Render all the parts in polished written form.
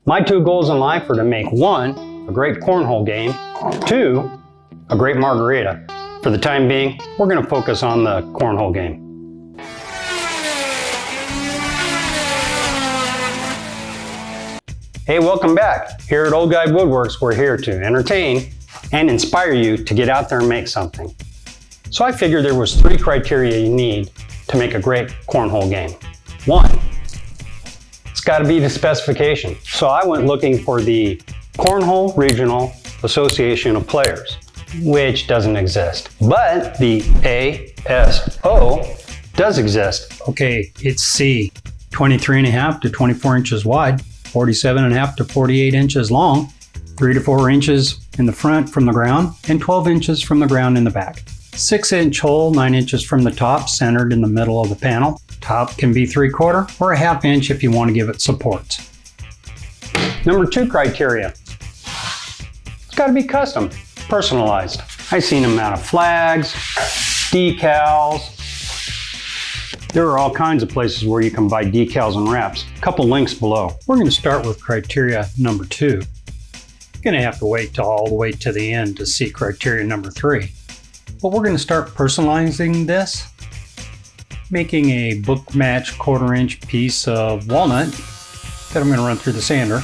My two goals in life are to make 1, a great cornhole game, 2, a great margarita. For the time being, we're going to focus on the cornhole game. Hey, welcome back. Here at Old Guy Woodworks, we're here to entertain and inspire you to get out there and make something. So I figured there was 3 criteria you need to make a great cornhole game. 1, it's got to be the specification. So I went looking for the Cornhole Regional Association of Players, which doesn't exist. But the ASO does exist. Okay, it's C, 23.5 to 24 inches wide, 47.5 to 48 inches long, 3 to 4 inches in the front from the ground, and 12 inches from the ground in the back. 6-inch hole, 9 inches from the top, centered in the middle of the panel. Top can be 3/4 or a 1/2 inch if you want to give it supports. Number 2 criteria. It's got to be custom, personalized. I've seen them out of flags, decals. There are all kinds of places where you can buy decals and wraps. A couple links below. We're going to start with criteria number 2. You're going to have to wait till all the way to the end to see criteria number 3. But we're going to start personalizing this, making a book match 1/4 inch piece of walnut that I'm going to run through the sander.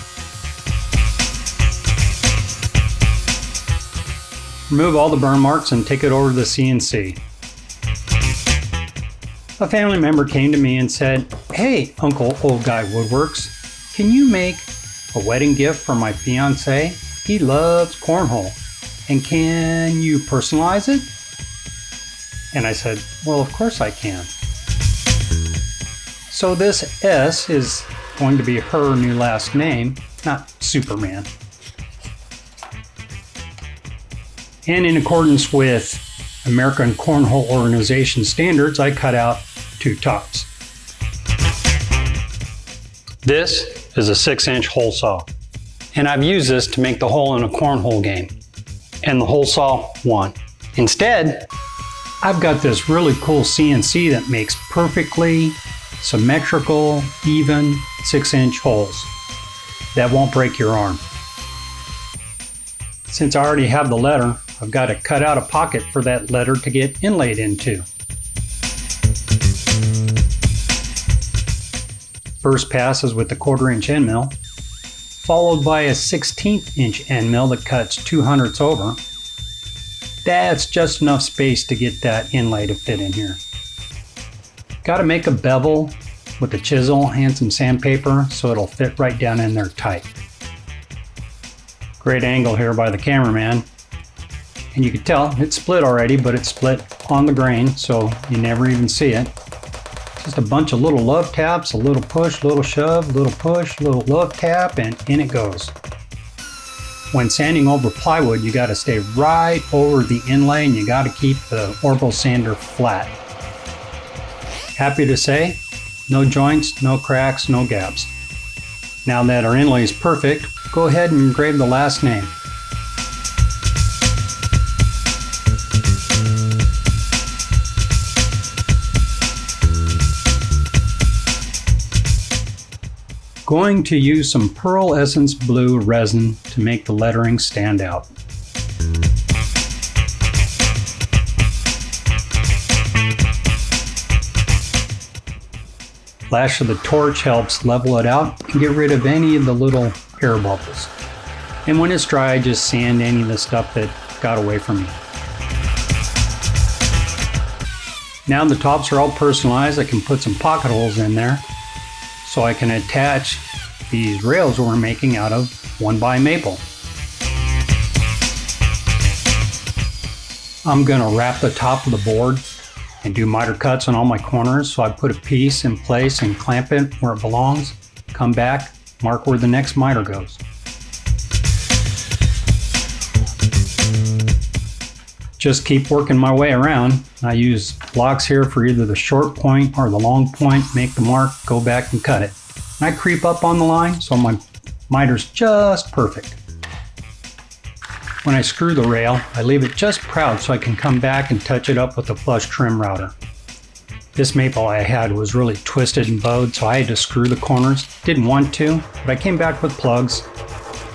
Remove all the burn marks and take it over to the CNC. A family member came to me and said, "Hey, Uncle Old Guy Woodworks, can you make a wedding gift for my fiance? He loves cornhole. And can you personalize it?" And I said, "Well, of course I can." So this S is going to be her new last name, not Superman. And in accordance with American Cornhole Organization standards, I cut out 2 tops. This is a 6-inch hole saw, and I've used this to make the hole in a cornhole game, and the hole saw won. Instead, I've got this really cool CNC that makes perfectly symmetrical, even 6-inch holes that won't break your arm. Since I already have the letter, I've got to cut out a pocket for that letter to get inlaid into. First pass is with the 1/4 inch end mill, followed by a 1/16 inch end mill that cuts 2/100 over. That's just enough space to get that inlay to fit in here. Got to make a bevel with a chisel and some sandpaper so it'll fit right down in there tight. Great angle here by the cameraman. And you can tell it's split already, but it's split on the grain, so you never even see it. Just a bunch of little love taps, a little push, little shove, little push, little love tap, and in it goes. When sanding over plywood, you got to stay right over the inlay and you got to keep the orbital sander flat. Happy to say, no joints, no cracks, no gaps. Now that our inlay is perfect, go ahead and engrave the last name. Going to use some Pearl Essence Blue resin to make the lettering stand out. Flash of the torch helps level it out and get rid of any of the little air bubbles. And when it's dry, just sand any of the stuff that got away from you. Now the tops are all personalized, I can put some pocket holes in there so I can attach these rails we're making out of 1x maple. I'm going to wrap the top of the board and do miter cuts on all my corners, so I put a piece in place and clamp it where it belongs, come back, mark where the next miter goes. Just keep working my way around. I use blocks here for either the short point or the long point, make the mark, go back and cut it. And I creep up on the line so my miter's just perfect. When I screw the rail, I leave it just proud so I can come back and touch it up with a flush trim router. This maple I had was really twisted and bowed, so I had to screw the corners. Didn't want to, but I came back with plugs,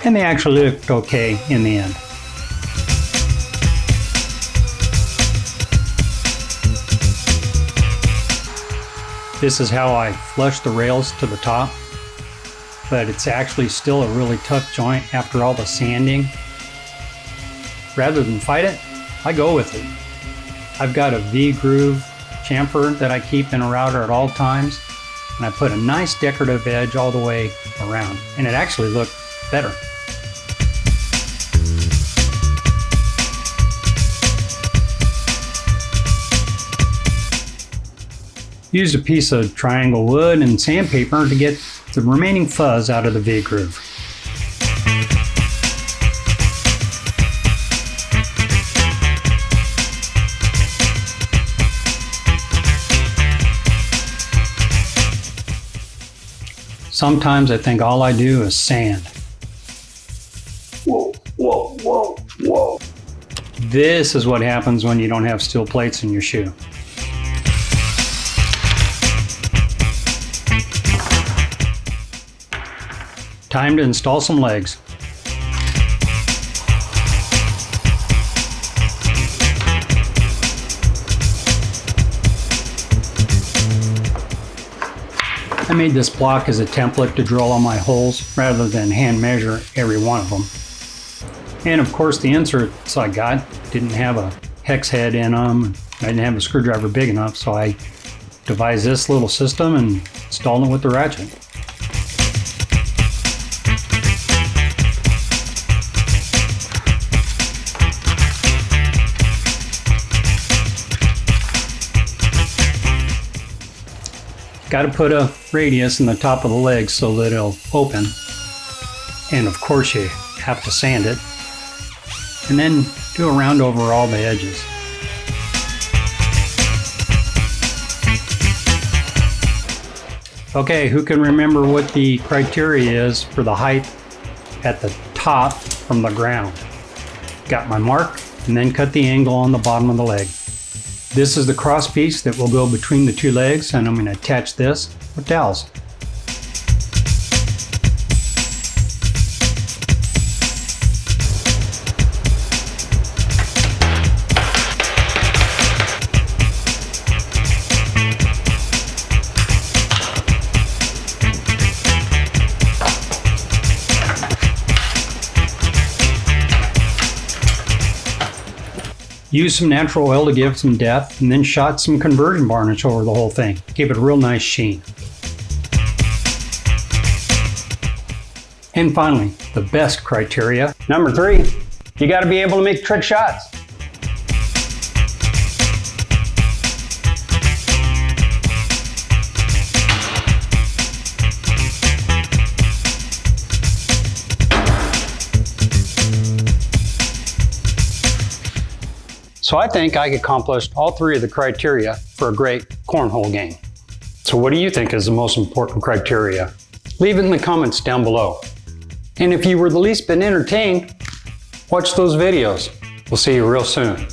and they actually looked okay in the end. This is how I flush the rails to the top, but it's actually still a really tough joint after all the sanding. Rather than fight it, I go with it. I've got a V-groove chamfer that I keep in a router at all times, and I put a nice decorative edge all the way around, and it actually looked better. Used a piece of triangle wood and sandpaper to get the remaining fuzz out of the V-groove. Sometimes I think all I do is sand. Whoa, whoa, whoa, whoa. This is what happens when you don't have steel plates in your shoe. Time to install some legs. I made this block as a template to drill all my holes rather than hand measure every one of them. And of course the inserts I got didn't have a hex head in them. I didn't have a screwdriver big enough, so I devised this little system and installed it with the ratchet. Got to put a radius in the top of the leg so that it'll open. And of course you have to sand it. And then do a round over all the edges. Okay, who can remember what the criteria is for the height at the top from the ground? Got my mark and then cut the angle on the bottom of the leg. This is the cross piece that will go between the two legs, and I'm going to attach this with dowels. Use some natural oil to give some depth, and then shot some conversion varnish over the whole thing. Give it a real nice sheen. And finally, the best criteria. Number 3, you got to be able to make trick shots. So I think I accomplished all 3 of the criteria for a great cornhole game. So what do you think is the most important criteria? Leave it in the comments down below. And if you were the least bit entertained, watch those videos. We'll see you real soon.